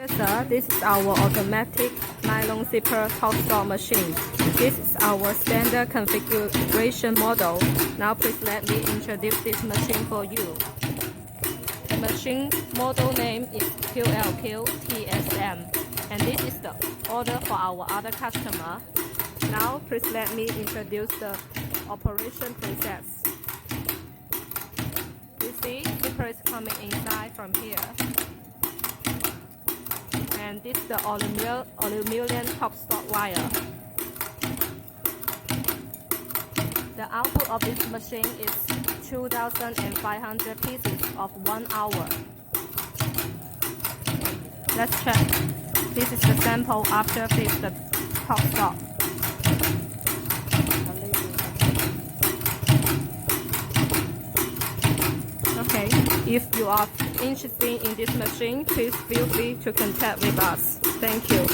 Yes, sir. This is our automatic nylon zipper top store machine. This is our standard configuration model. Now please let me introduce this machine for you. The machine model name is QLQ-TSM, and this is the order for our other customer. Now please let me introduce the operation process. You see, zipper is coming inside from here. And this is the aluminum top stock wire. The output of this machine is 2,500 pieces of 1 hour. Let's check. This is the sample after fix the top stock. Okay, if you are interested in this machine, please feel free to contact with us. Thank you.